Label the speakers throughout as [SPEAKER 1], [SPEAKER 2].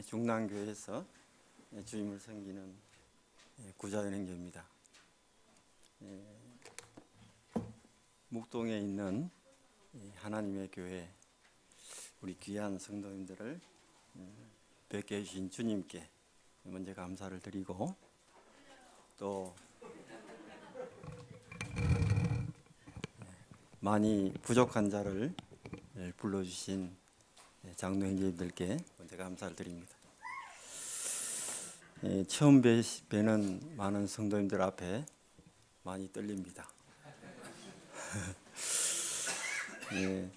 [SPEAKER 1] 중랑교회에서 주임을 섬기는 구자연행교입니다. 묵동에 있는 하나님의 교회, 우리 귀한 성도님들을 뵙게 해주신 주님께 먼저 감사를 드리고, 또 많이 부족한 자를 불러주신 장로 형제님들께 먼저 감사를 드립니다. 처음 뵈는 많은 성도님들 앞에 많이 떨립니다.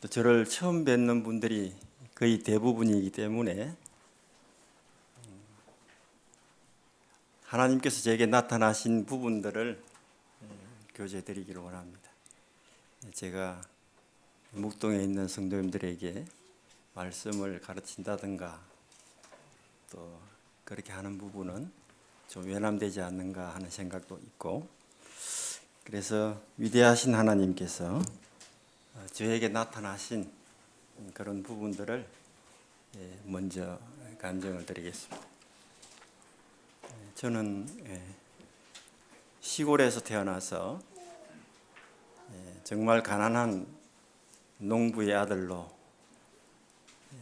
[SPEAKER 1] 또 저를 처음 뵙는 분들이 거의 대부분이기 때문에 하나님께서 제게 나타나신 부분들을 교제해 드리기를 원합니다. 제가 묵동에 있는 성도님들에게 말씀을 가르친다든가 또 그렇게 하는 부분은 좀 외람되지 않는가 하는 생각도 있고, 그래서 위대하신 하나님께서 저에게 나타나신 그런 부분들을 먼저 간증을 드리겠습니다. 저는 시골에서 태어나서 정말 가난한 농부의 아들로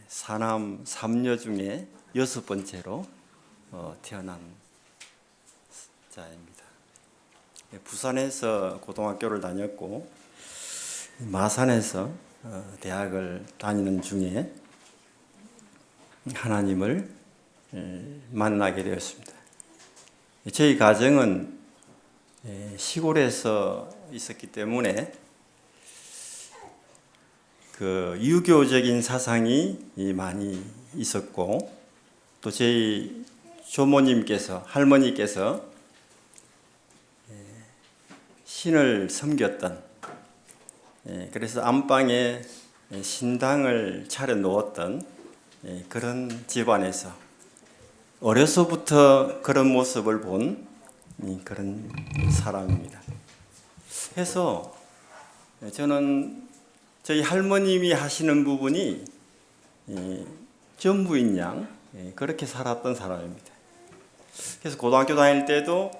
[SPEAKER 1] 사남 3녀 중에 6번째로 태어난 자입니다. 부산에서 고등학교를 다녔고 마산에서 대학을 다니는 중에 하나님을 만나게 되었습니다. 저희 가정은 시골에서 있었기 때문에 그 유교적인 사상이 많이 있었고, 또 저희 조모님께서, 할머니께서 신을 섬겼던, 그래서 안방에 신당을 차려 놓았던 그런 집안에서 어려서부터 그런 모습을 본 그런 사람입니다. 해서 저는 저희 할머님이 하시는 부분이 전부인 양 그렇게 살았던 사람입니다. 그래서 고등학교 다닐 때도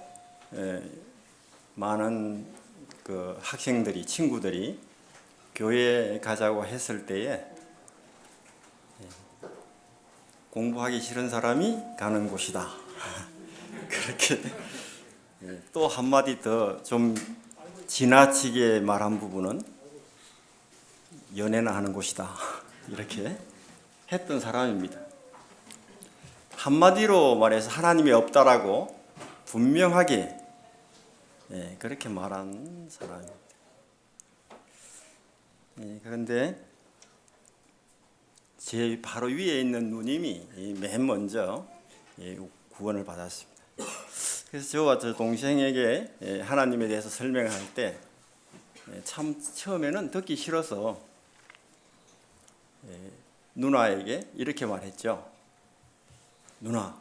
[SPEAKER 1] 많은 그 학생들이, 친구들이 교회에 가자고 했을 때에 공부하기 싫은 사람이 가는 곳이다. 그렇게 또 한마디 더 좀 지나치게 말한 부분은 연애나 하는 곳이다. 이렇게 했던 사람입니다. 한마디로 말해서 하나님이 없다라고 분명하게 그렇게 말한 사람입니다. 그런데 제 바로 위에 있는 누님이 맨 먼저 구원을 받았습니다. 그래서 저와 저 동생에게 하나님에 대해서 설명할 때 참 처음에는 듣기 싫어서 누나에게 이렇게 말했죠. 누나,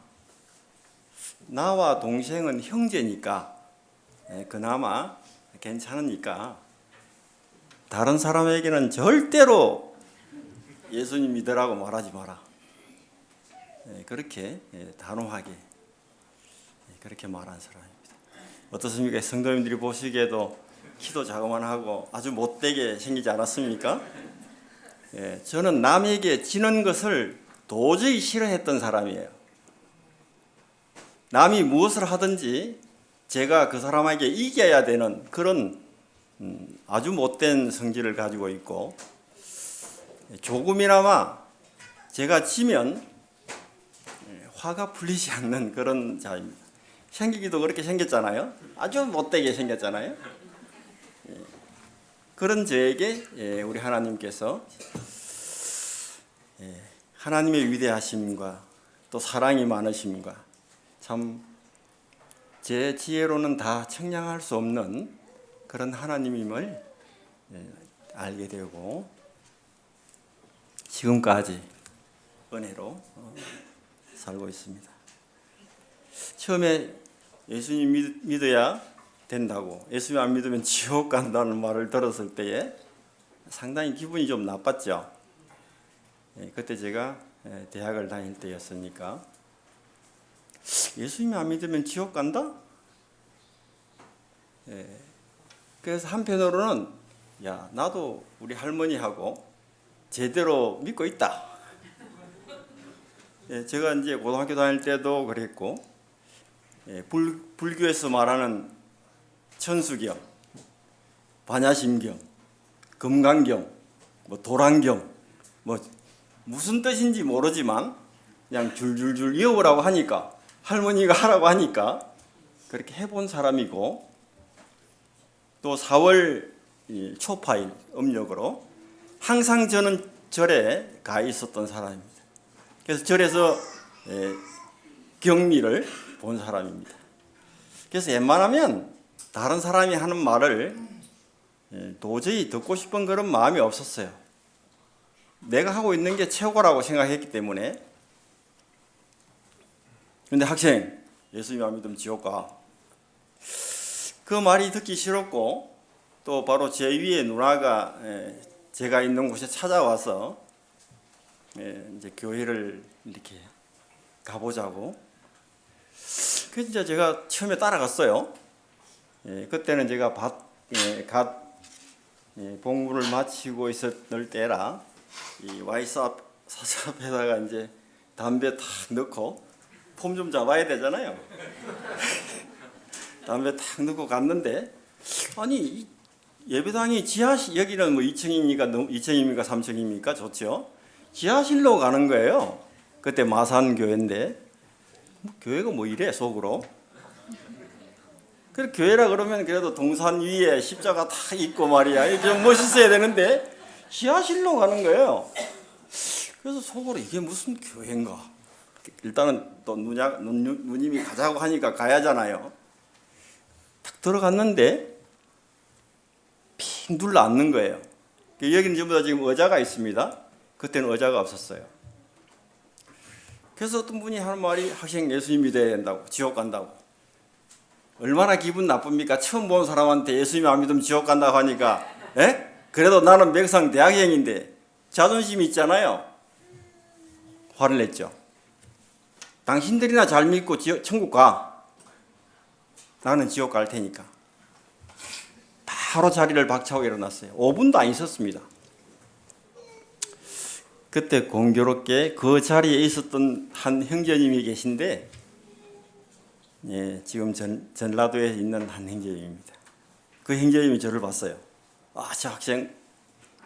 [SPEAKER 1] 나와 동생은 형제니까 그나마 괜찮으니까 다른 사람에게는 절대로 예수님 믿으라고 말하지 마라. 그렇게 단호하게 그렇게 말한 사람입니다. 어떻습니까? 성도님들이 보시기에도 키도 자그만하고 아주 못되게 생기지 않았습니까? 저는 남에게 지는 것을 도저히 싫어했던 사람이에요. 남이 무엇을 하든지 제가 그 사람에게 이겨야 되는 그런 아주 못된 성질을 가지고 있고, 조금이나마 제가 지면 화가 풀리지 않는 그런 자입니다. 생기기도 그렇게 생겼잖아요. 아주 못되게 생겼잖아요. 그런 저에게 우리 하나님께서 하나님의 위대하심과 또 사랑이 많으심과 참 제 지혜로는 다 측량할 수 없는 그런 하나님임을 알게 되고, 지금까지 은혜로 살고 있습니다. 처음에 예수님 믿어야 된다고, 예수님 안 믿으면 지옥 간다는 말을 들었을 때에 상당히 기분이 좀 나빴죠. 그때 제가 대학을 다닐 때였으니까 예수님 안 믿으면 지옥 간다? 예. 그래서 한편으로는 야, 나도 우리 할머니하고 제대로 믿고 있다. 예, 제가 이제 고등학교 다닐 때도 그랬고, 예, 불교에서 말하는 천수경, 반야심경, 금강경, 뭐 도란경, 뭐 무슨 뜻인지 모르지만 그냥 줄줄줄 이어오라고 하니까, 할머니가 하라고 하니까 그렇게 해본 사람이고, 또 4월 초파일 음력으로 항상 저는 절에 가 있었던 사람입니다. 그래서 절에서 경리를 본 사람입니다. 그래서 웬만하면 다른 사람이 하는 말을 도저히 듣고 싶은 그런 마음이 없었어요. 내가 하고 있는 게 최고라고 생각했기 때문에. 근데 학생, 예수님 안 믿으면 지옥 가. 그 말이 듣기 싫었고, 또 바로 제 위에 누나가 제가 있는 곳에 찾아와서 이제 교회를 이렇게 가보자고. 그래서 이제 제가 처음에 따라갔어요. 그때는 제가 갓 복무를 마치고 있었을 때라 이 와이스앞 사sap에다가 이제 담배 탁 넣고 폼 좀 잡아야 되잖아요. 담배 탁 넣고 갔는데, 아니 예배당이 여기는 뭐 2층입니까 3층입니까 좋죠. 지하실로 가는 거예요. 그때 마산 교회인데, 뭐 교회가 뭐 이래 속으로. 그 교회라 그러면 그래도 동산 위에 십자가 다 있고 말이야, 좀 멋있어야 되는데 지하실로 가는 거예요. 그래서 속으로 이게 무슨 교회인가. 일단은 또 누님이 가자고 하니까 가야잖아요. 딱 들어갔는데 핑 둘러 앉는 거예요. 여기는 전부 다 지금 의자가 있습니다. 그때는 의자가 없었어요. 그래서 어떤 분이 하는 말이, 학생 예수님 믿어야 된다고, 지옥 간다고. 얼마나 기분 나쁩니까? 처음 본 사람한테 예수님 안 믿으면 지옥 간다고 하니까. 그래도 나는 맥상 대학생인데 자존심이 있잖아요. 화를 냈죠. 당신들이나 잘 믿고 천국 가. 나는 지옥 갈 테니까. 바로 자리를 박차고 일어났어요. 5분도 안 있었습니다. 그때 공교롭게 그 자리에 있었던 한 형제님이 계신데, 지금 전라도에 있는 한 형제님입니다. 그 형제님이 저를 봤어요. 아, 저 학생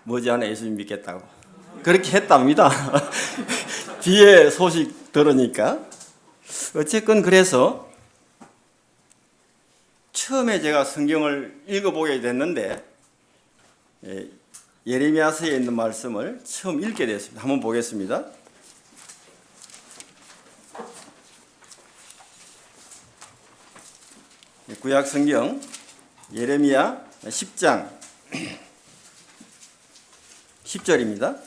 [SPEAKER 1] 머지않아 예수님 믿겠다고 그렇게 했답니다. 뒤에 소식 들으니까. 어쨌건 그래서 처음에 제가 성경을 읽어보게 됐는데, 예레미야서에 있는 말씀을 처음 읽게 됐습니다. 한번 보겠습니다. 구약 성경 예레미야 10장 10절입니다.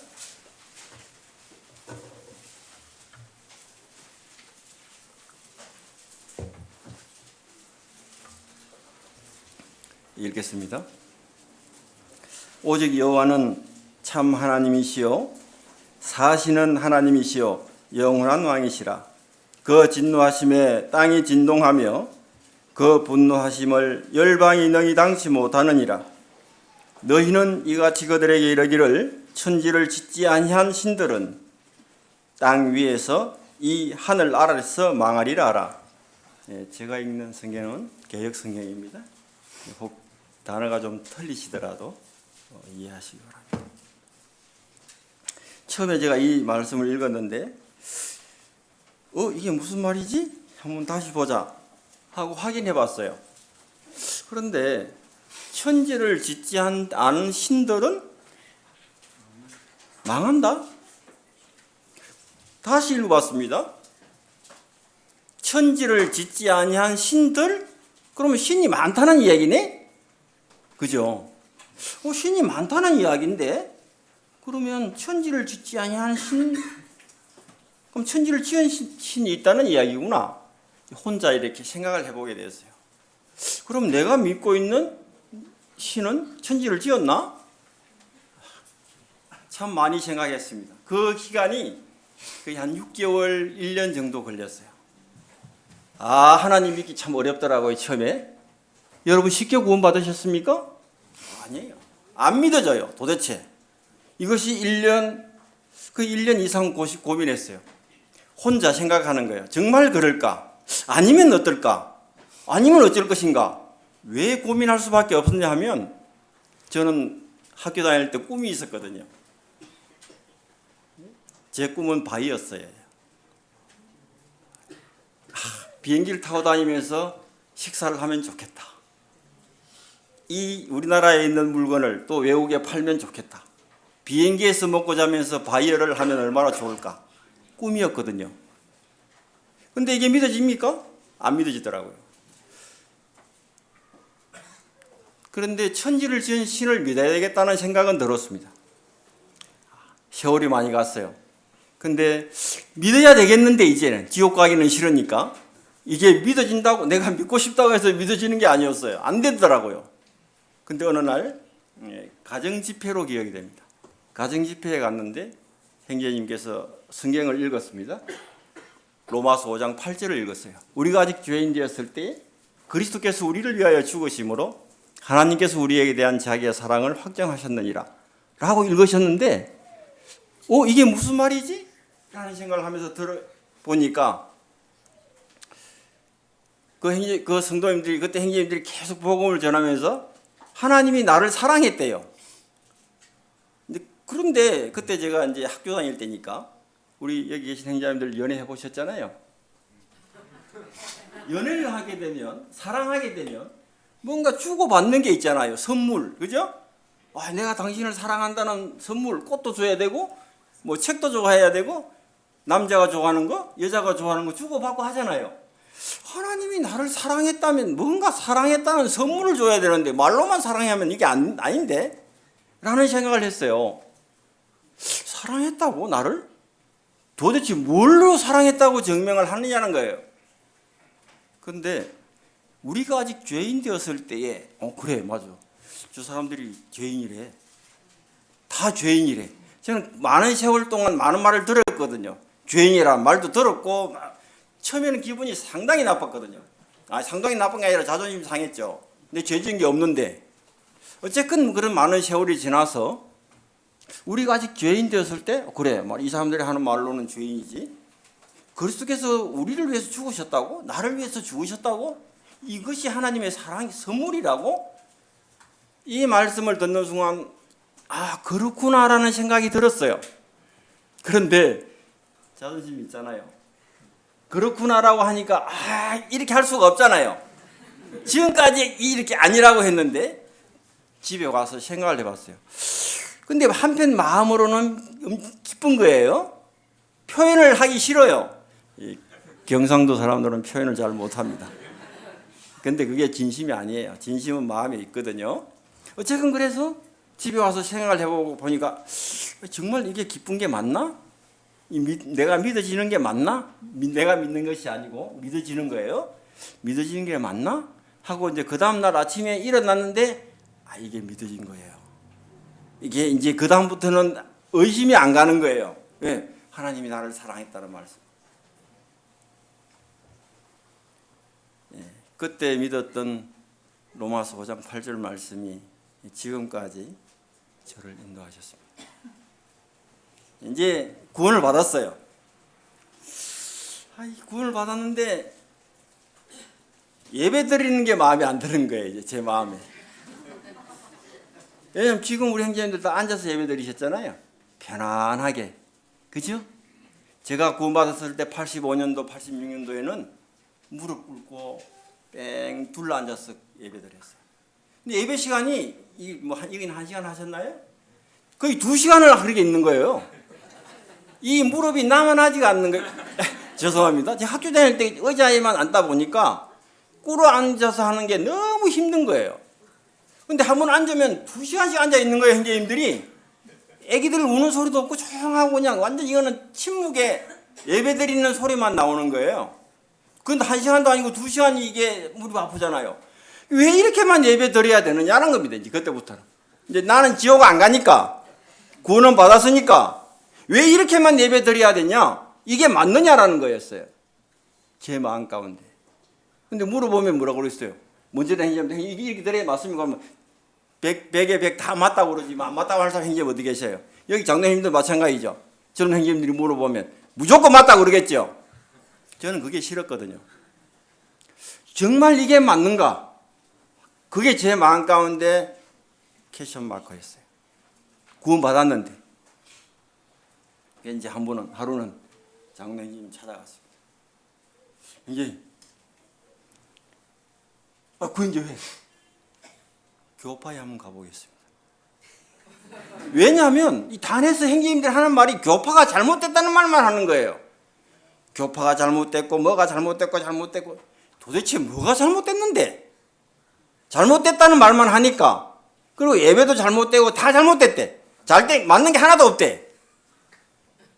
[SPEAKER 1] 읽겠습니다. 오직 여호와는 참 하나님이시요 사시는 하나님이시요 영원한 왕이시라. 그 진노하심에 땅이 진동하며 그 분노하심을 열방이 능히 당치 못하느니라. 너희는 이같이 그들에게 이르기를 천지를 짓지 아니한 신들은 땅 위에서 이 하늘 아래에서 망하리라 하라. 제가 읽는 성경은 개역 성경입니다. 혹 단어가 좀 틀리시더라도 이해하시기 바랍니다. 처음에 제가 이 말씀을 읽었는데 이게 무슨 말이지? 한번 다시 보자 하고 확인해 봤어요. 그런데 천지를 짓지 않은 신들은 망한다? 다시 읽어봤습니다. 천지를 짓지 아니한 신들? 그러면 신이 많다는 이야기네? 그죠? 신이 많다는 이야기인데, 그러면 천지를 짓지 아니한 신, 그럼 천지를 지은 신이 있다는 이야기구나. 혼자 이렇게 생각을 해보게 됐어요. 그럼 내가 믿고 있는 신은 천지를 지었나? 참 많이 생각했습니다. 그 기간이 거의 한 6개월, 1년 정도 걸렸어요. 하나님 믿기 참 어렵더라고요, 처음에. 여러분 쉽게 구원 받으셨습니까? 아니에요. 안 믿어져요, 도대체. 이것이 1년 이상 고민했어요. 혼자 생각하는 거예요. 정말 그럴까? 아니면 어떨까? 아니면 어쩔 것인가? 왜 고민할 수밖에 없었냐 하면, 저는 학교 다닐 때 꿈이 있었거든요. 제 꿈은 바이였어요. 비행기를 타고 다니면서 식사를 하면 좋겠다. 이 우리나라에 있는 물건을 또 외국에 팔면 좋겠다. 비행기에서 먹고 자면서 바이어를 하면 얼마나 좋을까. 꿈이었거든요. 근데 이게 믿어집니까? 안 믿어지더라고요. 그런데 천지를 지은 신을 믿어야 되겠다는 생각은 들었습니다. 세월이 많이 갔어요. 근데 믿어야 되겠는데 이제는 지옥 가기는 싫으니까 이게 믿어진다고, 내가 믿고 싶다고 해서 믿어지는 게 아니었어요. 안 되더라고요. 근데 어느 날 가정집회로 기억이 됩니다. 가정집회에 갔는데 형제님께서 성경을 읽었습니다. 로마서 5장 8절을 읽었어요. 우리가 아직 죄인 되었을 때 그리스도께서 우리를 위하여 죽으심으로 하나님께서 우리에게 대한 자기의 사랑을 확정하셨느니라 라고 읽으셨는데, 이게 무슨 말이지? 라는 생각을 하면서 들어보니까 그 성도님들이, 그때 형제님들이 계속 복음을 전하면서 하나님이 나를 사랑했대요. 그런데 그때 제가 이제 학교 다닐 때니까, 우리 여기 계신 형제님들 연애해 보셨잖아요. 연애를 하게 되면, 사랑하게 되면 뭔가 주고받는 게 있잖아요. 선물, 그죠? 내가 당신을 사랑한다는 선물, 꽃도 줘야 되고, 뭐 책도 좋아해야 되고, 남자가 좋아하는 거, 여자가 좋아하는 거 주고받고 하잖아요. 하나님이 나를 사랑했다면 뭔가 사랑했다는 선물을 줘야 되는데 말로만 사랑하면 이게 아닌데? 라는 생각을 했어요. 사랑했다고 나를? 도대체 뭘로 사랑했다고 증명을 하느냐는 거예요. 그런데 우리가 아직 죄인 되었을 때에 그래 맞아, 저 사람들이 죄인이래, 다 죄인이래. 저는 많은 세월 동안 많은 말을 들었거든요. 죄인이란 말도 들었고 처음에는 기분이 상당히 나빴거든요. 상당히 나쁜 게 아니라 자존심이 상했죠. 근데 죄 지은 게 없는데, 어쨌든 그런 많은 세월이 지나서 우리가 아직 죄인 되었을 때 그래, 이 사람들이 하는 말로는 죄인이지, 그리스도께서 우리를 위해서 죽으셨다고? 나를 위해서 죽으셨다고? 이것이 하나님의 사랑의 선물이라고? 이 말씀을 듣는 순간 그렇구나라는 생각이 들었어요. 그런데 자존심이 있잖아요. 그렇구나라고 하니까 이렇게 할 수가 없잖아요. 지금까지 이렇게 아니라고 했는데 집에 와서 생각을 해봤어요. 근데 한편 마음으로는 기쁜 거예요. 표현을 하기 싫어요. 경상도 사람들은 표현을 잘 못합니다. 근데 그게 진심이 아니에요. 진심은 마음에 있거든요. 어쨌든 그래서 집에 와서 생각을 해보고 보니까 정말 이게 기쁜 게 맞나? 내가 믿어지는 게 맞나? 내가 믿는 것이 아니고 믿어지는 거예요. 믿어지는 게 맞나? 하고 이제 그 다음날 아침에 일어났는데 이게 믿어진 거예요. 이게 이제 그 다음부터는 의심이 안 가는 거예요. 왜? 하나님이 나를 사랑했다는 말씀. 그때 믿었던 로마서 5장 8절 말씀이 지금까지 저를 인도하셨습니다. 이제 구원을 받았어요. 구원을 받았는데 예배 드리는 게 마음에 안 드는 거예요. 이제 제 마음에. 왜냐면 지금 우리 형제님들 다 앉아서 예배 드리셨잖아요. 편안하게. 그죠? 제가 구원 받았을 때 85년도, 86년도에는 무릎 꿇고 뺑 둘러 앉아서 예배 드렸어요. 근데 예배 시간이 여기는 1시간 하셨나요? 거의 2시간을 그렇게 있는 거예요. 이 무릎이 남아나지가 않는 거예요. 죄송합니다. 제가 학교 다닐 때 의자에만 앉다 보니까 꿇어 앉아서 하는 게 너무 힘든 거예요. 근데 한 번 앉으면 2시간씩 앉아 있는 거예요, 형제님들이. 애기들 우는 소리도 없고 조용하고 그냥 완전 이거는 침묵에 예배 드리는 소리만 나오는 거예요. 근데 1시간도 아니고 2시간이 이게 무릎 아프잖아요. 왜 이렇게만 예배 드려야 되느냐는 겁니다. 이제 그때부터는. 이제 나는 지옥 안 가니까, 구원은 받았으니까 왜 이렇게만 예배 드려야 되냐? 이게 맞느냐라는 거였어요. 제 마음 가운데. 근데 물어보면 뭐라고 그랬어요? 문제된 행위자인데 이게 이렇게 들어야 맞습니까? 그러면 100에 100 다 맞다고 그러지만 안 맞다고 할 사람 행위자 어디 계셔요? 여기 장로님도 마찬가지죠. 저런 행위자들이 물어보면 무조건 맞다고 그러겠죠. 저는 그게 싫었거든요. 정말 이게 맞는가? 그게 제 마음 가운데 퀘스천 마크였어요. 구원받았는데. 이제 하루는 장로님 찾아갔습니다. 이제 구인교회 교파에 한번 가보겠습니다. 왜냐하면 이 단에서 행제님들이 하는 말이 교파가 잘못됐다는 말만 하는 거예요. 교파가 잘못됐고 뭐가 잘못됐고 도대체 뭐가 잘못됐는데? 잘못됐다는 말만 하니까 그리고 예배도 잘못되고 다 잘못됐대. 잘때 맞는 게 하나도 없대.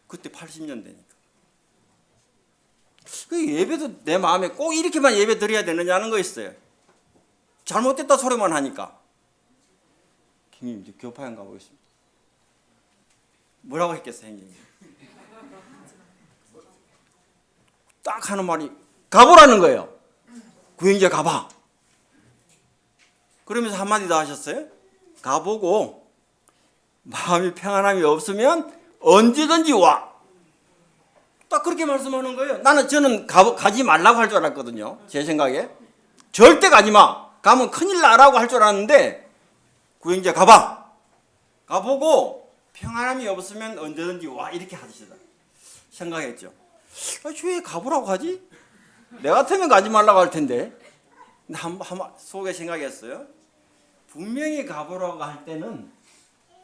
[SPEAKER 1] 그때 80년대니까. 그 예배도 내 마음에 꼭 이렇게만 예배 드려야 되느냐는 거 있어요. 잘못됐다 소리만 하니까. 형님 이제 교파에 가보겠습니다. 뭐라고 했겠어요, 형님? 딱 하는 말이 가보라는 거예요. 구행제 가봐. 그러면서 한마디 더 하셨어요. 가보고 마음이 평안함이 없으면 언제든지 와. 딱 그렇게 말씀하는 거예요. 저는 가지 말라고 할 줄 알았거든요. 제 생각에. 절대 가지 마. 가면 큰일 나라고 할 줄 알았는데 구행제 가봐. 가보고 평안함이 없으면 언제든지 와. 이렇게 하시다. 생각했죠. 왜 가보라고 하지? 내 같으면 가지 말라고 할 텐데. 근데 속에 생각했어요. 분명히 가보라고 할 때는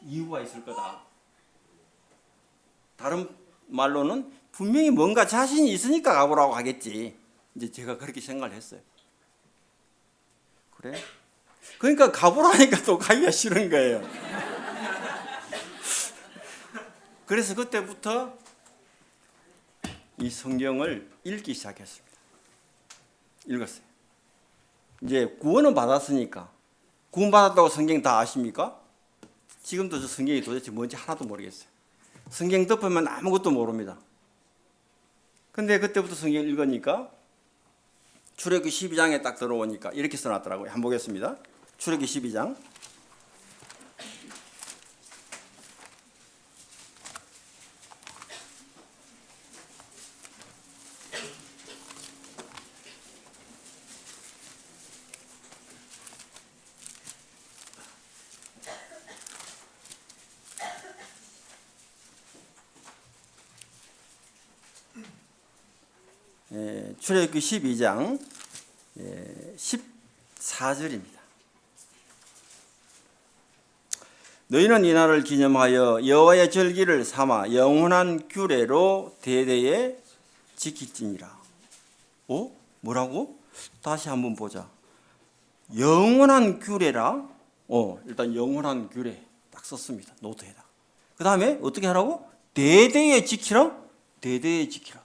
[SPEAKER 1] 이유가 있을 거다. 다른 말로는 분명히 뭔가 자신이 있으니까 가보라고 하겠지. 이제 제가 그렇게 생각을 했어요. 그래? 그러니까 가보라니까 또 가기가 싫은 거예요. 그래서 그때부터 이 성경을 읽기 시작했습니다. 읽었어요. 이제 구원은 받았으니까. 구원받았다고 성경 다 아십니까? 지금도 저 성경이 도대체 뭔지 하나도 모르겠어요. 성경 덮으면 아무것도 모릅니다. 근데 그때부터 성경 읽으니까 출애굽기 12장에 딱 들어오니까 이렇게 써놨더라고요. 한번 보겠습니다. 출애굽기 12장. 출애굽기 12장 14절입니다. 너희는 이 날을 기념하여 여호와의 절기를 삼아 영원한 규례로 대대에 지킬지니라. 뭐라고? 다시 한번 보자. 영원한 규례라. 일단 영원한 규례 딱 썼습니다. 노트에다. 그 다음에 어떻게 하라고? 대대에 지키라. 대대에 지키라.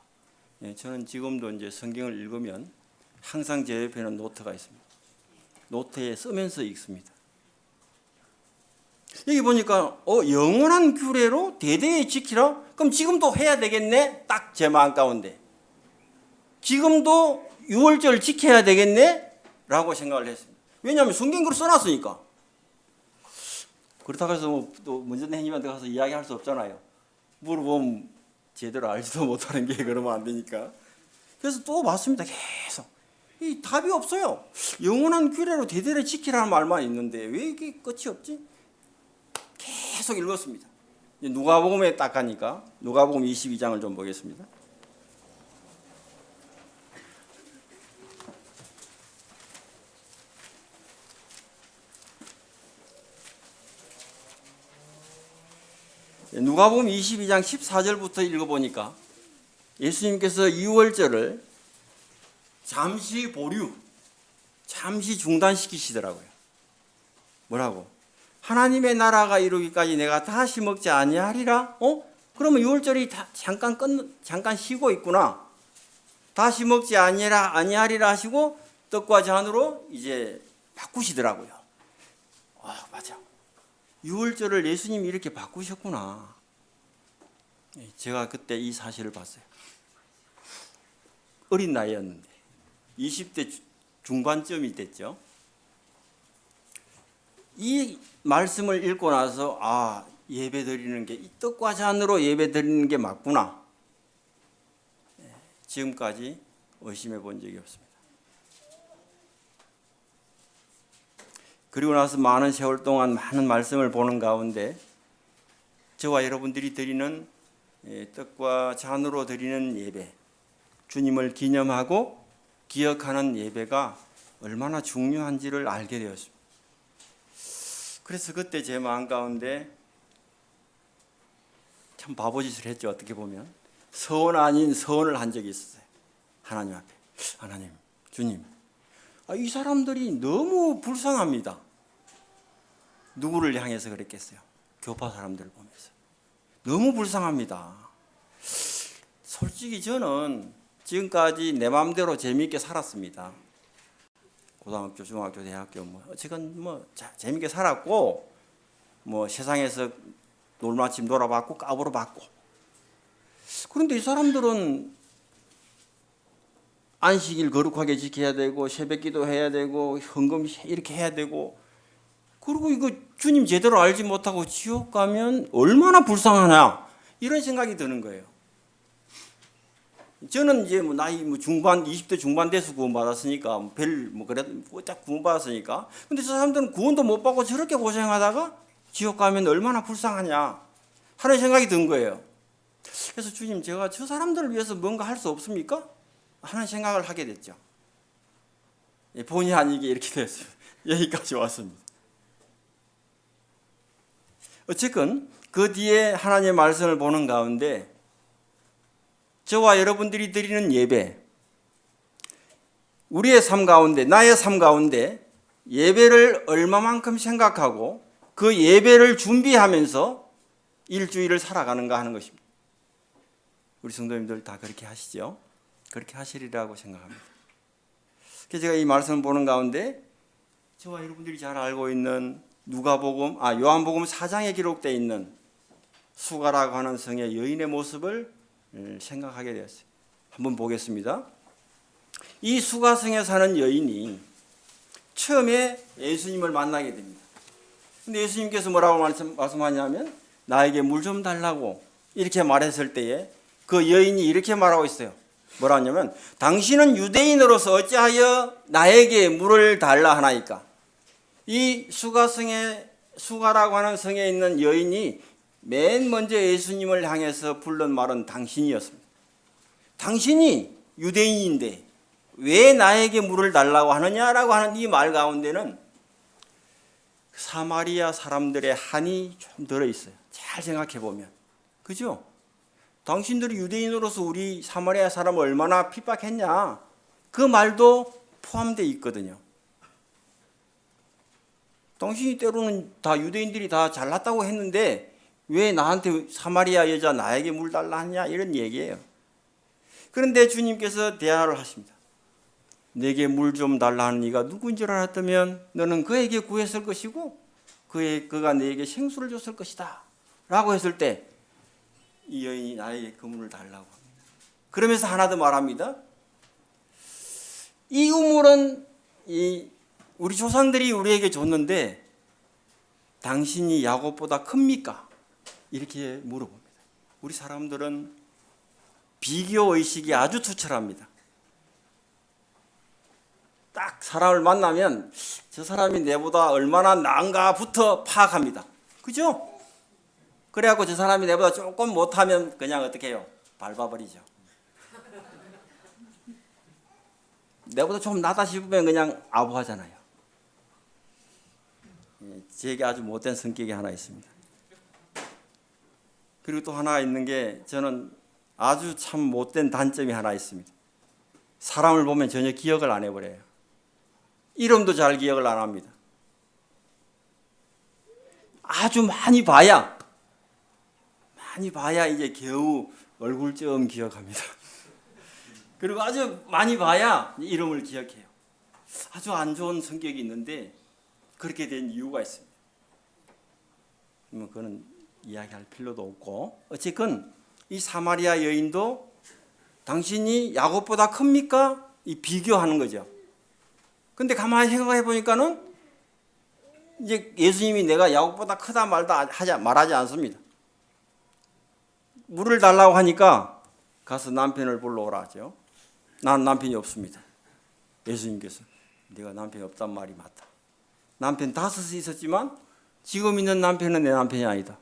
[SPEAKER 1] 저는 지금도 이제 성경을 읽으면 항상 제 옆에는 노트가 있습니다. 노트에 쓰면서 읽습니다. 여기 보니까 영원한 규례로 대대에 지키라? 그럼 지금도 해야 되겠네? 딱 제 마음 가운데. 지금도 6월절 지켜야 되겠네? 라고 생각을 했습니다. 왜냐하면 성경으로 써놨으니까. 그렇다고 해서 또 문재인 행님한테 가서 이야기할 수 없잖아요. 물어보면 제대로 알지도 못하는 게 그러면 안 되니까. 그래서 또 봤습니다. 계속. 이 답이 없어요. 영원한 규례로 대대를 지키라는 말만 있는데 왜 이게 끝이 없지? 계속 읽었습니다. 누가복음에 딱 가니까 누가복음 22장을 좀 보겠습니다. 누가복음 22장 14절부터 읽어보니까 예수님께서 6월절을 잠시 보류, 잠시 중단시키시더라고요. 뭐라고? 하나님의 나라가 이루기까지 내가 다시 먹지 아니하리라? 그러면 6월절이 잠깐 쉬고 있구나. 다시 먹지 아니하리라 하시고 떡과 잔으로 이제 바꾸시더라고요. 맞아. 6월절을 예수님이 이렇게 바꾸셨구나. 제가 그때 이 사실을 봤어요. 어린 나이였는데 20대 중반쯤이 됐죠. 이 말씀을 읽고 나서 예배 드리는 게 이 떡과 잔으로 예배 드리는 게 맞구나. 지금까지 의심해 본 적이 없습니다. 그리고 나서 많은 세월 동안 많은 말씀을 보는 가운데 저와 여러분들이 드리는 떡과 잔으로 드리는 예배, 주님을 기념하고 기억하는 예배가 얼마나 중요한지를 알게 되었습니다. 그래서 그때 제 마음 가운데 참 바보짓을 했죠. 어떻게 보면 서원 아닌 서원을 한 적이 있었어요. 하나님 앞에, 하나님, 주님, 이 사람들이 너무 불쌍합니다. 누구를 향해서 그랬겠어요? 교파 사람들을 보면서 너무 불쌍합니다. 솔직히 저는 지금까지 내 마음대로 재미있게 살았습니다. 고등학교, 중학교, 대학교 어쨌건 재미있게 살았고 세상에서 놀마침 놀아봤고 까불어봤고. 그런데 이 사람들은 안식일 거룩하게 지켜야 되고 새벽기도 해야 되고 헌금 이렇게 해야 되고, 그리고 이거 주님 제대로 알지 못하고 지옥 가면 얼마나 불쌍하냐, 이런 생각이 드는 거예요. 저는 이제 나이 중반 20대 중반 돼서 구원받았으니까 그래도 쫙 구원받았으니까. 근데 저 사람들은 구원도 못 받고 저렇게 고생하다가 지옥 가면 얼마나 불쌍하냐 하는 생각이 든 거예요. 그래서 주님, 제가 저 사람들을 위해서 뭔가 할 수 없습니까? 하는 생각을 하게 됐죠. 본의 아니게 이렇게 됐어요. 여기까지 왔습니다. 어쨌건 그 뒤에 하나님의 말씀을 보는 가운데 저와 여러분들이 드리는 예배, 우리의 삶 가운데, 나의 삶 가운데 예배를 얼마만큼 생각하고 그 예배를 준비하면서 일주일을 살아가는가 하는 것입니다. 우리 성도님들 다 그렇게 하시죠? 그렇게 하시리라고 생각합니다. 그래서 제가 이 말씀을 보는 가운데 저와 여러분들이 잘 알고 있는 요한복음 4장에 기록되어 있는 수가라고 하는 성의 여인의 모습을 생각하게 되었어요. 한번 보겠습니다. 이 수가성에 사는 여인이 처음에 예수님을 만나게 됩니다. 근데 예수님께서 뭐라고 말씀하냐면 나에게 물 좀 달라고 이렇게 말했을 때에 그 여인이 이렇게 말하고 있어요. 뭐라 하냐면 당신은 유대인으로서 어찌하여 나에게 물을 달라 하나이까. 이 수가라고 하는 성에 있는 여인이 맨 먼저 예수님을 향해서 부른 말은 당신이었습니다. 당신이 유대인인데 왜 나에게 물을 달라고 하느냐라고 하는 이 말 가운데는 사마리아 사람들의 한이 좀 들어있어요. 잘 생각해 보면. 그죠? 당신들이 유대인으로서 우리 사마리아 사람을 얼마나 핍박했냐, 그 말도 포함되어 있거든요. 당신이 때로는 다 유대인들이 다 잘났다고 했는데 왜 나한테 사마리아 여자 나에게 물 달라 하냐, 이런 얘기예요. 그런데 주님께서 대화를 하십니다. 내게 물 좀 달라 하는 이가 누구인 줄 알았다면 너는 그에게 구했을 것이고 그가 내게 생수를 줬을 것이다 라고 했을 때 이 여인이 나에게 그 물을 달라고 합니다. 그러면서 하나 더 말합니다. 이 우물은 우리 조상들이 우리에게 줬는데 당신이 야곱보다 큽니까? 이렇게 물어봅니다. 우리 사람들은 비교의식이 아주 투철합니다. 딱 사람을 만나면 저 사람이 내보다 얼마나 나은가부터 파악합니다. 그죠? 그래갖고 저 사람이 내보다 조금 못하면 그냥 어떻게 해요? 밟아버리죠. 내보다 좀 낫다 싶으면 그냥 아부하잖아요. 제게 아주 못된 성격이 하나 있습니다. 그리고 또 하나 있는 게 저는 아주 참 못된 단점이 하나 있습니다. 사람을 보면 전혀 기억을 안 해버려요. 이름도 잘 기억을 안 합니다. 아주 많이 봐야 이제 겨우 얼굴 좀 기억합니다. 그리고 아주 많이 봐야 이름을 기억해요. 아주 안 좋은 성격이 있는데 그렇게 된 이유가 있습니다. 그거는 이야기할 필요도 없고, 어쨌건 이 사마리아 여인도 당신이 야곱보다 큽니까? 이 비교하는 거죠. 근데 가만히 생각해 보니까는 이제 예수님이 내가 야곱보다 크다 말하지 않습니다. 물을 달라고 하니까 가서 남편을 불러오라 하죠. 나는 남편이 없습니다. 예수님께서 네가 남편이 없단 말이 맞다. 남편 5이 있었지만 지금 있는 남편은 내 남편이 아니다.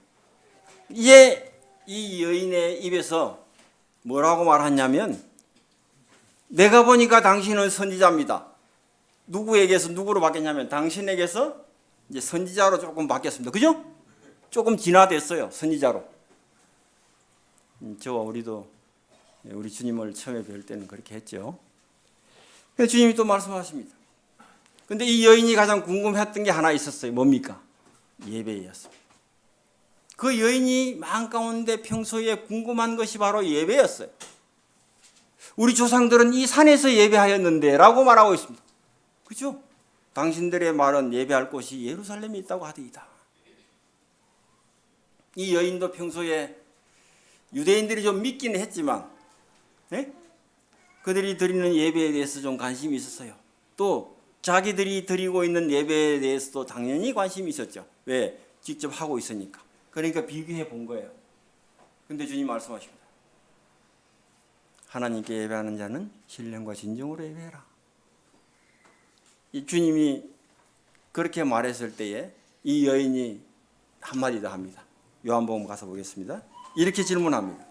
[SPEAKER 1] 이제 이 여인의 입에서 뭐라고 말하냐면 내가 보니까 당신은 선지자입니다. 누구에게서 누구로 바뀌었냐면 당신에게서 이제 선지자로 조금 바뀌었습니다. 그죠? 조금 진화됐어요. 선지자로. 저와 우리도 우리 주님을 처음에 뵐 때는 그렇게 했죠. 그래서 주님이 또 말씀하십니다. 근데 이 여인이 가장 궁금했던 게 하나 있었어요. 뭡니까? 예배였습니다. 그 여인이 마음 가운데 평소에 궁금한 것이 바로 예배였어요. 우리 조상들은 이 산에서 예배하였는데 라고 말하고 있습니다. 그렇죠? 당신들의 말은 예배할 곳이 예루살렘에 있다고 하더이다. 이 여인도 평소에 유대인들이 좀 믿기는 했지만 그들이 드리는 예배에 대해서 좀 관심이 있었어요. 또 자기들이 드리고 있는 예배에 대해서도 당연히 관심이 있었죠. 왜? 직접 하고 있으니까. 그러니까 비교해 본 거예요. 근데 주님 말씀하십니다. 하나님께 예배하는 자는 신령과 진정으로 예배해라. 이 주님이 그렇게 말했을 때에 이 여인이 한마디 더 합니다. 요한복음 가서 보겠습니다. 이렇게 질문합니다.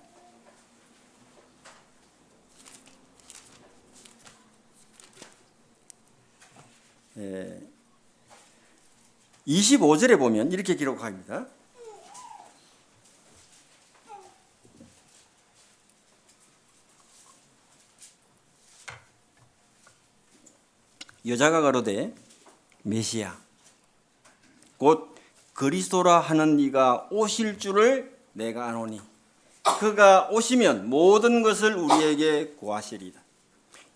[SPEAKER 1] 25절에 보면 이렇게 기록합니다. 여자가 가로되 메시아 곧 그리스도라 하는 이가 오실 줄을 내가 아노니 그가 오시면 모든 것을 우리에게 구하시리다.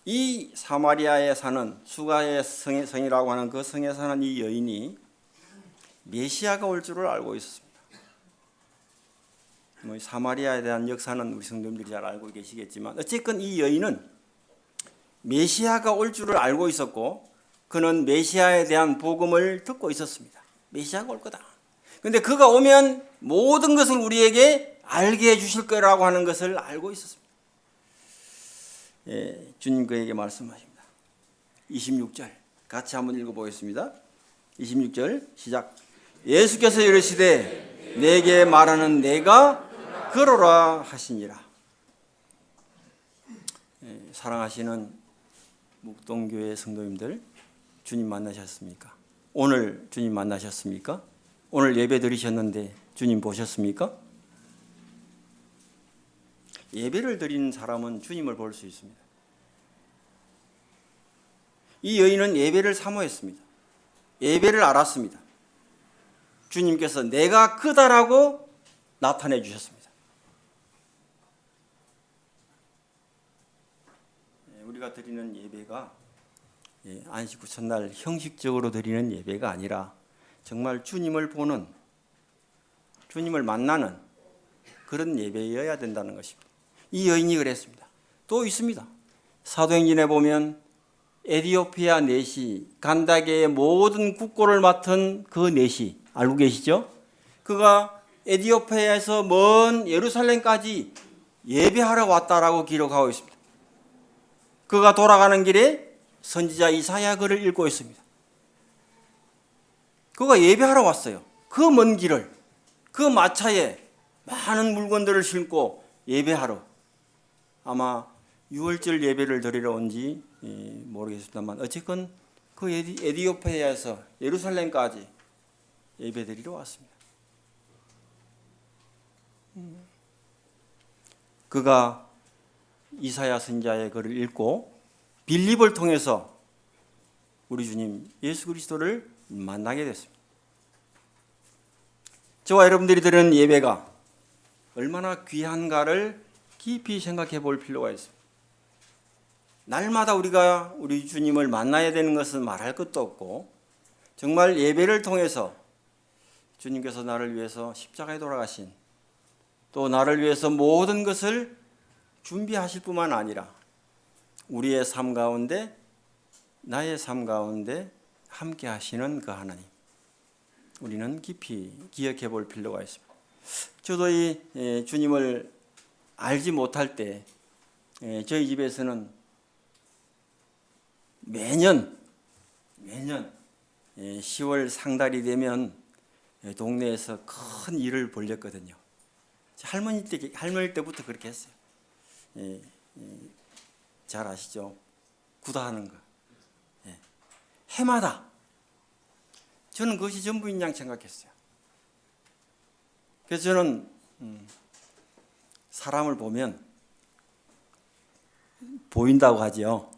[SPEAKER 1] 이 사마리아에 사는 수가의 성이라고 하는 그 성에 사는 이 여인이 메시아가 올 줄을 알고 있었습니다. 사마리아에 대한 역사는 우리 성도님들이 잘 알고 계시겠지만 어쨌건 이 여인은 메시아가 올 줄을 알고 있었고 그는 메시아에 대한 복음을 듣고 있었습니다. 메시아가 올 거다. 그런데 그가 오면 모든 것을 우리에게 알게 해주실 거라고 하는 것을 알고 있었습니다. 주님 그에게 말씀하십니다. 26절 같이 한번 읽어보겠습니다. 26절 시작. 예수께서 이르시되 내게 말하는 내가 그러라 하시니라. 사랑하시는 묵동교회 성도님들, 주님 만나셨습니까? 오늘 주님 만나셨습니까? 오늘 예배 드리셨는데 주님 보셨습니까? 예배를 드리는 사람은 주님을 볼 수 있습니다. 이 여인은 예배를 사모했습니다. 예배를 알았습니다. 주님께서 내가 크다라고 나타내 주셨습니다. 우리가 드리는 예배가 안식 후 첫날 형식적으로 드리는 예배가 아니라 정말 주님을 보는, 주님을 만나는 그런 예배여야 된다는 것입니다. 이 여인이 그랬습니다. 또 있습니다. 사도행전에 보면 에디오피아 내시 간다게의 모든 국고를 맡은 그 내시 알고 계시죠? 그가 에디오피아에서 먼 예루살렘까지 예배하러 왔다라고 기록하고 있습니다. 그가 돌아가는 길에 선지자 이사야 글을 읽고 있습니다. 그가 예배하러 왔어요. 그 먼 길을, 그 마차에 많은 물건들을 싣고 예배하러, 아마 6월절 예배를 드리러 온지 모르겠습니다만 어쨌건 그 에디오피아에서 예루살렘까지 예배 드리러 왔습니다. 그가 이사야 선지자의 글을 읽고 빌립을 통해서 우리 주님 예수 그리스도를 만나게 됐습니다. 저와 여러분들이 드리는 예배가 얼마나 귀한가를 깊이 생각해 볼 필요가 있습니다. 날마다 우리가 우리 주님을 만나야 되는 것은 말할 것도 없고 정말 예배를 통해서 주님께서 나를 위해서 십자가에 돌아가신 또 나를 위해서 모든 것을 준비하실 뿐만 아니라 우리의 삶 가운데 나의 삶 가운데 함께 하시는 그 하나님, 우리는 깊이 기억해 볼 필요가 있습니다. 저도 이 주님을 알지 못할 때 저희 집에서는 매년 10월 상달이 되면 동네에서 큰 일을 벌였거든요. 할머니 때부터 그렇게 했어요. 잘 아시죠? 구다하는 거. 해마다 저는 그것이 전부인 양 생각했어요. 그래서 저는 사람을 보면 보인다고 하죠.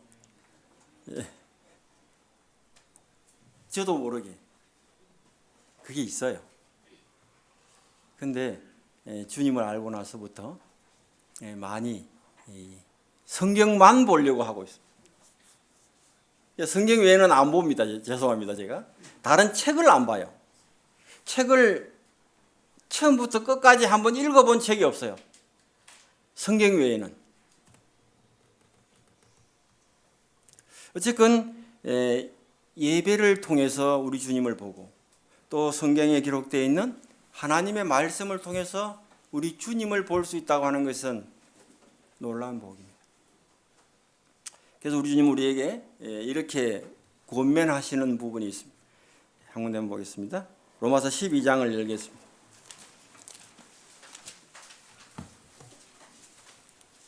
[SPEAKER 1] 저도 모르게 그게 있어요. 근데 주님을 알고 나서부터 많이 성경만 보려고 하고 있습니다. 성경 외에는 안 봅니다. 죄송합니다. 제가 다른 책을 안 봐요. 책을 처음부터 끝까지 한번 읽어본 책이 없어요. 성경 외에는. 어쨌건 예배를 통해서 우리 주님을 보고 또 성경에 기록되어 있는 하나님의 말씀을 통해서 우리 주님을 볼 수 있다고 하는 것은 놀라운 복입니다. 그래서 우리 주님 우리에게 이렇게 권면하시는 부분이 있습니다. 한 군데 한번 보겠습니다. 로마서 12장을 열겠습니다.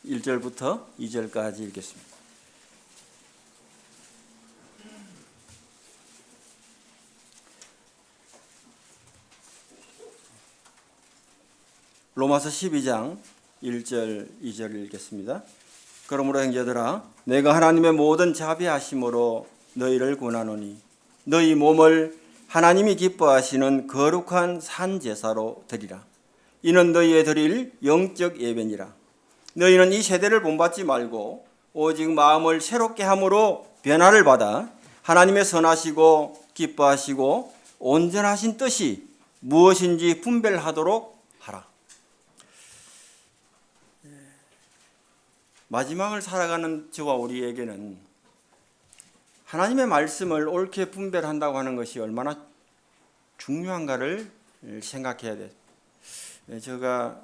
[SPEAKER 1] 1절부터 2절까지 읽겠습니다. 로마서 12장 1절 2절을 읽겠습니다. 그러므로 형제들아 내가 하나님의 모든 자비하심으로 너희를 권하노니 너희 몸을 하나님이 기뻐하시는 거룩한 산 제사로 드리라. 이는 너희의 드릴 영적 예배니라. 너희는 이 세대를 본받지 말고 오직 마음을 새롭게 함으로 변화를 받아 하나님의 선하시고 기뻐하시고 온전하신 뜻이 무엇인지 분별하도록 하라. 마지막을 살아가는 저와 우리에게는 하나님의 말씀을 옳게 분별한다고 하는 것이 얼마나 중요한가를 생각해야 돼요. 제가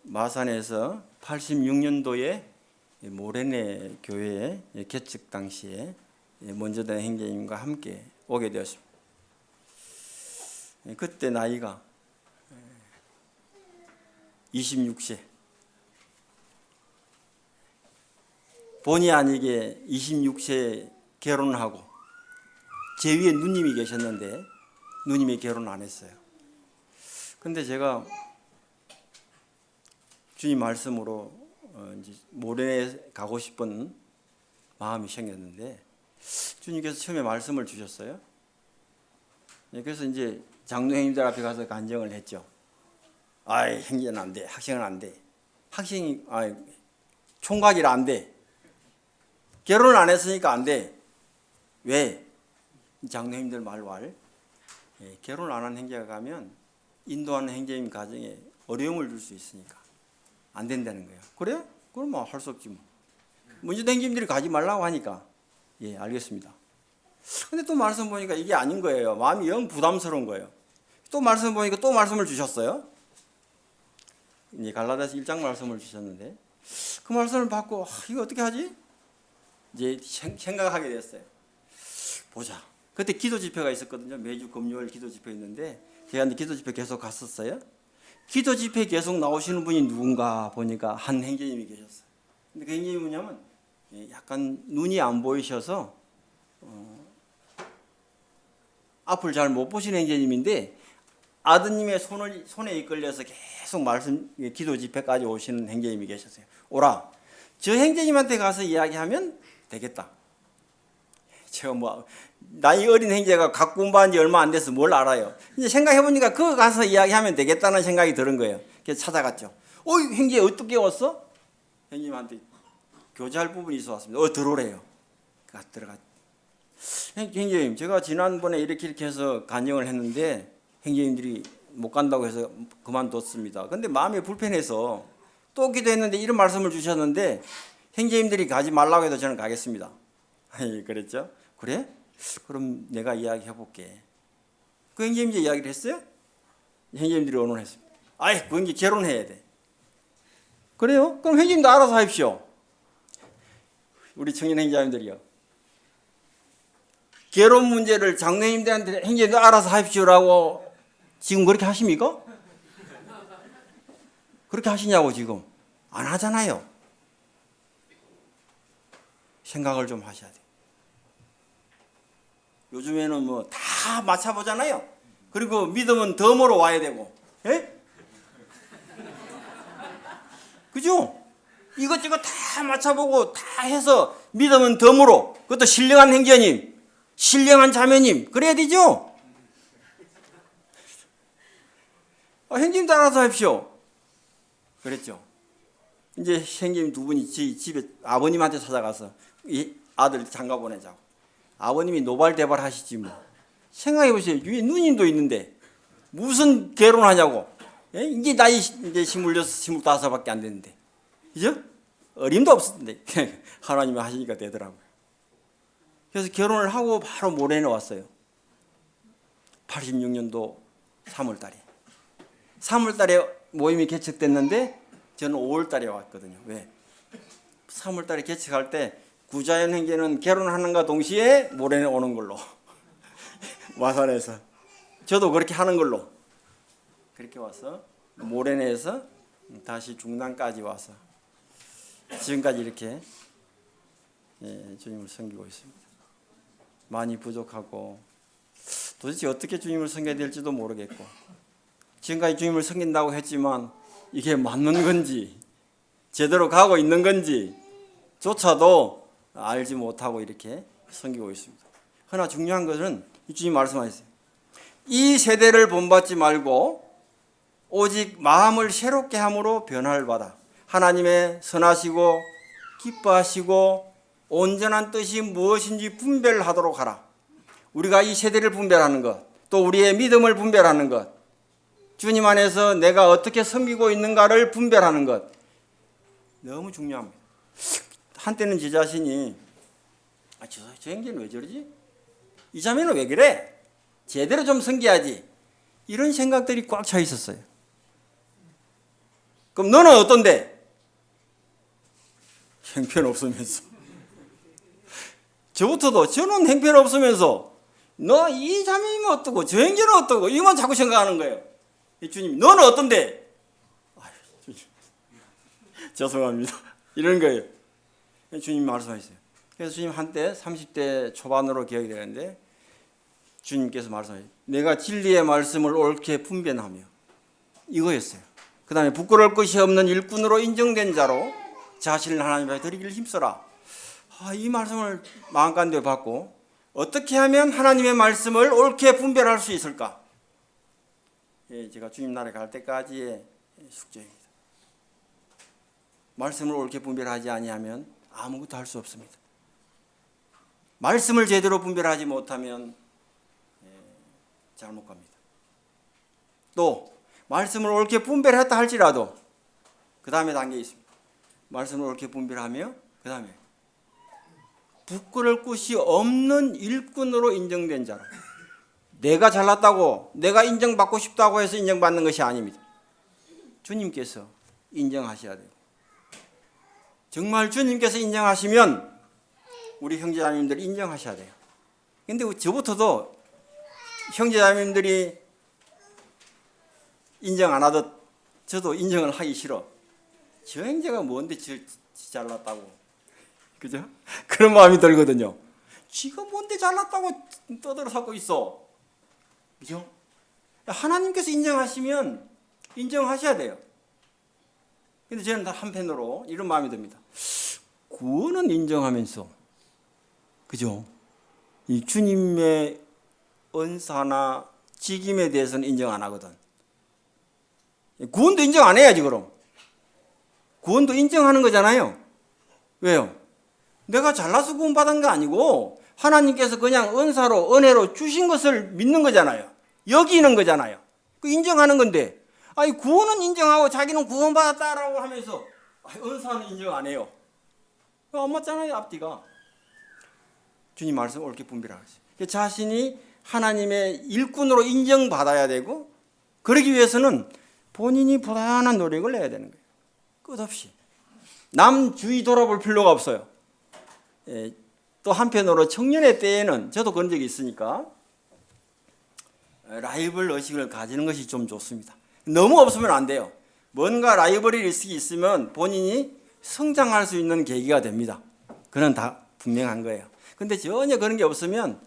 [SPEAKER 1] 마산에서 86년도에 모래내 교회 개척 당시에 먼저된 형제님과 함께 오게 되었습니다. 그때 나이가 26세. 본의 아니게 26세에 결혼을 하고 제 위에 누님이 계셨는데 누님이 결혼 안 했어요. 근데 제가 주님 말씀으로 이제 모래에 가고 싶은 마음이 생겼는데 주님께서 처음에 말씀을 주셨어요. 그래서 이제 장로님들 앞에 가서 간증을 했죠. 아이, 행제는 안 돼. 학생은 안 돼. 학생이 총각이라 안 돼. 결혼을 안 했으니까 안 돼. 왜? 장로님들 말왈 결혼을 안 한 형제가 가면 인도하는 형제님 가정에 어려움을 줄 수 있으니까 안 된다는 거예요. 그래? 그럼 뭐 할 수 없지 뭐. 먼저 형제님들이 가지 말라고 하니까 예, 알겠습니다. 근데 또 말씀 보니까 이게 아닌 거예요. 마음이 영 부담스러운 거예요. 또 말씀 보니까 또 말씀을 주셨어요. 이제 갈라디아서 1장 말씀을 주셨는데 그 말씀을 받고 이거 어떻게 하지? 이제 생각하게 됐어요. 보자. 그때 기도 집회가 있었거든요. 매주 금요일 기도 집회 있는데 제가 기도 집회 계속 갔었어요. 기도 집회 계속 나오시는 분이 누군가 보니까 한 형제님이 계셨어요. 근데 그 형제님이 뭐냐면 약간 눈이 안 보이셔서 앞을 잘 못 보시는 형제님인데 아드님의 손에 이끌려서 계속 기도 집회까지 오시는 형제님이 계셨어요. 오라. 저 형제님한테 가서 이야기하면 되겠다. 제가 뭐 나이 어린 형제가 각 공부한 지 얼마 안 돼서 뭘 알아요. 이제 생각해보니까 그거 가서 이야기하면 되겠다는 생각이 드는 거예요. 그래서 찾아갔죠. 형제 어떻게 왔어? 형님한테 교제할 부분이 있어 왔습니다. 들어오래요. 들어갔. 형제님, 제가 지난번에 이렇게 해서 간증을 했는데 형제님들이 못 간다고 해서 그만뒀습니다. 근데 마음이 불편해서 또 기도했는데 이런 말씀을 주셨는데 형제님들이 가지 말라고 해도 저는 가겠습니다. 그랬죠. 그래? 그럼 내가 이야기해 볼게. 그 형제님 이제 이야기를 했어요? 형제님들이 언론했습니다. 아이, 그 이제 결혼해야 돼. 그래요? 그럼 형제님도 알아서 하십시오. 우리 청년 형제님들이요. 결혼 문제를 장로님들한테 형제님도 알아서 하십시오라고 지금 그렇게 하십니까? 그렇게 하시냐고 지금. 안 하잖아요. 생각을 좀 하셔야 돼요. 요즘에는 뭐 다 맞춰보잖아요. 그리고 믿음은 덤으로 와야 되고. 예? 그죠? 이것저것 다 맞춰보고 다 해서 믿음은 덤으로, 그것도 신령한 형제님, 신령한 자매님, 그래야 되죠? 형님도 알아서 하십시오. 그랬죠. 이제 형님 두 분이 집에 아버님한테 찾아가서 이 아들 장가 보내자고. 아버님이 노발대발 하시지 뭐. 생각해 보세요. 위에 누님도 있는데 무슨 결혼하냐고. 예? 이제 나이 이제 26, 25밖에 안 됐는데. 그죠? 어림도 없었는데 하나님이 하시니까 되더라고요. 그래서 결혼을 하고 바로 모레에 왔어요. 86년도 3월 달에. 3월 달에 모임이 개척됐는데 저는 5월 달에 왔거든요. 왜? 3월 달에 개척할 때 구자연 형제는 결혼하는가 동시에 모레에 오는 걸로. 와산에서. 저도 그렇게 하는 걸로. 그렇게 와서 모레내에서 다시 중남까지 와서 지금까지 이렇게 주님을 섬기고 있습니다. 많이 부족하고 도대체 어떻게 주님을 섬겨야 될지도 모르겠고 지금까지 주님을 섬긴다고 했지만 이게 맞는 건지 제대로 가고 있는 건지 조차도 알지 못하고 이렇게 섬기고 있습니다. 그러나 중요한 것은 주님 말씀하셨어요. 이 세대를 본받지 말고 오직 마음을 새롭게 함으로 변화를 받아 하나님의 선하시고 기뻐하시고 온전한 뜻이 무엇인지 분별하도록 하라. 우리가 이 세대를 분별하는 것, 또 우리의 믿음을 분별하는 것, 주님 안에서 내가 어떻게 섬기고 있는가를 분별하는 것 너무 중요합니다. 한때는 제 자신이 저 형제는 왜 저러지? 이 자매는 왜 그래? 제대로 좀 섬겨야지. 이런 생각들이 꽉 차 있었어요. 그럼 너는 어떤데? 형편없으면서. 저부터도 저는 형편없으면서 너 이 자매이면 어떠고 저 형제는 어떠고 이만 자꾸 생각하는 거예요. 주님 너는 어떤데? 아유, 주님. 죄송합니다. 이런 거예요. 주님 말씀하셨어요. 그래서 주님 한때 30대 초반으로 기억이 되는데 주님께서 말씀하셨어요. 내가 진리의 말씀을 옳게 분별하며 이거였어요. 그 다음에 부끄러울 것이 없는 일꾼으로 인정된 자로 자신을 하나님 앞에 드리기를 힘써라. 이 말씀을 마음간대로 받고 어떻게 하면 하나님의 말씀을 옳게 분별할 수 있을까? 제가 주님 나라에 갈 때까지의 숙제입니다. 말씀을 옳게 분별하지 아니하면 아무것도 할 수 없습니다. 말씀을 제대로 분별하지 못하면 잘못 갑니다. 또 말씀을 옳게 분별했다 할지라도 그 다음에 단계 있습니다. 말씀을 옳게 분별하며 그 다음에 부끄러울 것이 없는 일꾼으로 인정된 자로. 내가 잘났다고 내가 인정받고 싶다고 해서 인정받는 것이 아닙니다. 주님께서 인정하셔야 돼요. 정말 주님께서 인정하시면 우리 형제자매님들이 인정하셔야 돼요. 근데 저부터도 형제자매님들이 인정 안 하듯 저도 인정을 하기 싫어. 저 형제가 뭔데 잘났다고. 그죠? 그런 마음이 들거든요. 지가 뭔데 잘났다고 떠들어 살고 있어. 그죠? 하나님께서 인정하시면 인정하셔야 돼요. 근데 저는 한편으로 이런 마음이 듭니다. 구원은 인정하면서, 그죠? 이 주님의 은사나 직임에 대해서는 인정 안 하거든. 구원도 인정 안 해야지, 그럼. 구원도 인정하는 거잖아요. 왜요? 내가 잘나서 구원받은 거 아니고 하나님께서 그냥 은사로 은혜로 주신 것을 믿는 거잖아요. 여기는 거잖아요. 그 인정하는 건데 구원은 인정하고 자기는 구원받았다라고 하면서 은사는 인정 안 해요. 안 맞잖아요, 앞뒤가. 주님 말씀 옳게 분별하고 있어요. 자신이 하나님의 일꾼으로 인정받아야 되고 그러기 위해서는 본인이 부단한 노력을 내야 되는 거예요. 끝없이. 남 주위 돌아볼 필요가 없어요. 또 한편으로 청년의 때에는 저도 그런 적이 있으니까 라이벌 의식을 가지는 것이 좀 좋습니다. 너무 없으면 안 돼요. 뭔가 라이벌 의식이 있으면 본인이 성장할 수 있는 계기가 됩니다. 그건 다 분명한 거예요. 근데 전혀 그런 게 없으면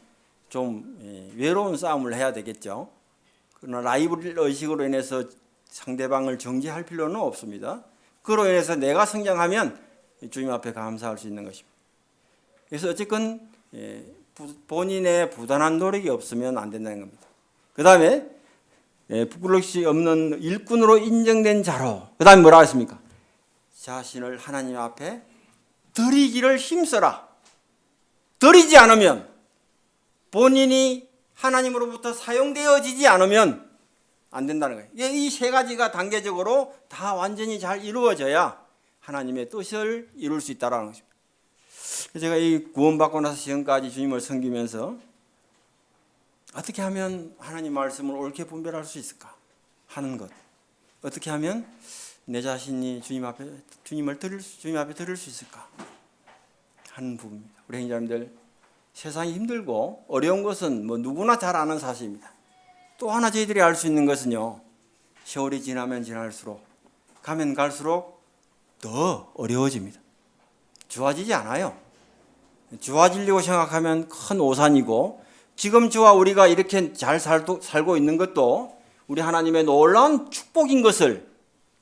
[SPEAKER 1] 좀 외로운 싸움을 해야 되겠죠. 그러나 라이벌 의식으로 인해서 상대방을 정죄할 필요는 없습니다. 그로 인해서 내가 성장하면 주님 앞에 감사할 수 있는 것입니다. 그래서 어쨌건 본인의 부단한 노력이 없으면 안 된다는 겁니다. 그 다음에 부끄러움이 없는 일꾼으로 인정된 자로, 그 다음에 뭐라 했습니까? 자신을 하나님 앞에 드리기를 힘써라. 드리지 않으면, 본인이 하나님으로부터 사용되어지지 않으면 안 된다는 거예요. 이 세 가지가 단계적으로 다 완전히 잘 이루어져야 하나님의 뜻을 이룰 수 있다는 것입니다. 제가 이 구원받고 나서 지금까지 주님을 섬기면서 어떻게 하면 하나님 말씀을 옳게 분별할 수 있을까 하는 것, 어떻게 하면 내 자신이 주님 앞에 드릴 수 있을까 하는 부분입니다. 우리 형제자매들, 세상이 힘들고 어려운 것은 뭐 누구나 잘 아는 사실입니다. 또 하나 저희들이 알 수 있는 것은요, 세월이 지나면 지날수록 가면 갈수록 더 어려워집니다. 좋아지지 않아요. 좋아지려고 생각하면 큰 오산이고, 지금 저와 우리가 이렇게 잘 살고 있는 것도 우리 하나님의 놀라운 축복인 것을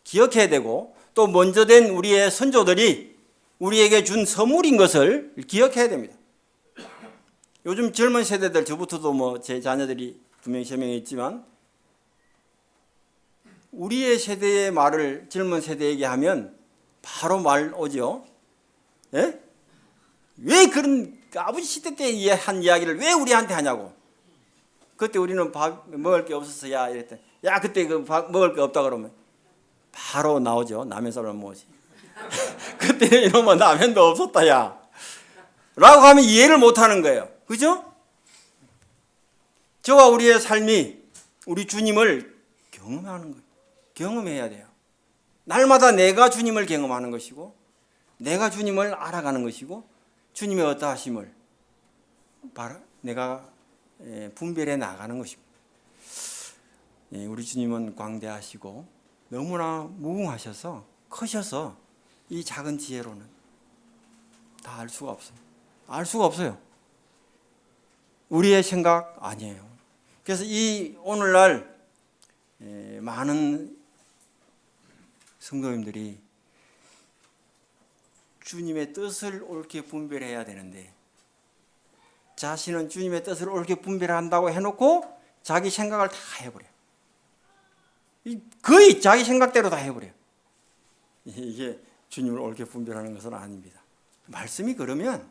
[SPEAKER 1] 기억해야 되고, 또 먼저 된 우리의 선조들이 우리에게 준 선물인 것을 기억해야 됩니다. 요즘 젊은 세대들, 저부터도 뭐 제 자녀들이 분명히 세 명이 있지만, 우리의 세대의 말을 젊은 세대에게 하면 바로 말 오죠. 예? 왜 그런 아버지 시대 때 한 이야기를 왜 우리한테 하냐고. 그때 우리는 밥 먹을 게 없었어. 야, 이랬더니, 야, 그때 그 밥 먹을 게 없다 그러면 바로 나오죠. 라면 썰어 먹지. 그때 이러면 라면도 없었다, 야. 라고 하면 이해를 못 하는 거예요. 그죠? 저와 우리의 삶이 우리 주님을 경험하는 거예요. 경험해야 돼요. 날마다 내가 주님을 경험하는 것이고, 내가 주님을 알아가는 것이고, 주님의 어떠하심을 내가 분별해 나가는 것입니다. 우리 주님은 광대하시고 너무나 무궁하셔서 크셔서 이 작은 지혜로는 다 알 수가 없어요. 알 수가 없어요. 우리의 생각 아니에요. 그래서 이 오늘날 많은 성도님들이 주님의 뜻을 옳게 분별해야 되는데, 자신은 주님의 뜻을 옳게 분별한다고 해놓고 자기 생각을 다 해버려요. 거의 자기 생각대로 다 해버려요. 이게 주님을 옳게 분별하는 것은 아닙니다. 말씀이 그러면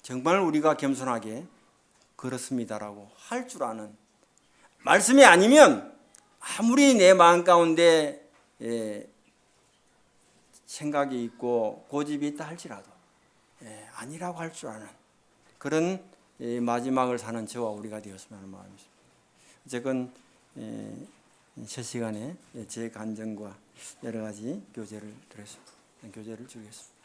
[SPEAKER 1] 정말 우리가 겸손하게 그렇습니다라고 할 줄 아는, 말씀이 아니면 아무리 내 마음 가운데 생각이 있고 고집이 있다 할지라도 아니라고 할 줄 아는 그런 마지막을 사는 저와 우리가 되었으면 하는 마음이십니다. 어쨌건 첫 시간에 제 간증과 여러 가지 교제를 드렸습니다. 교제를 주겠습니다.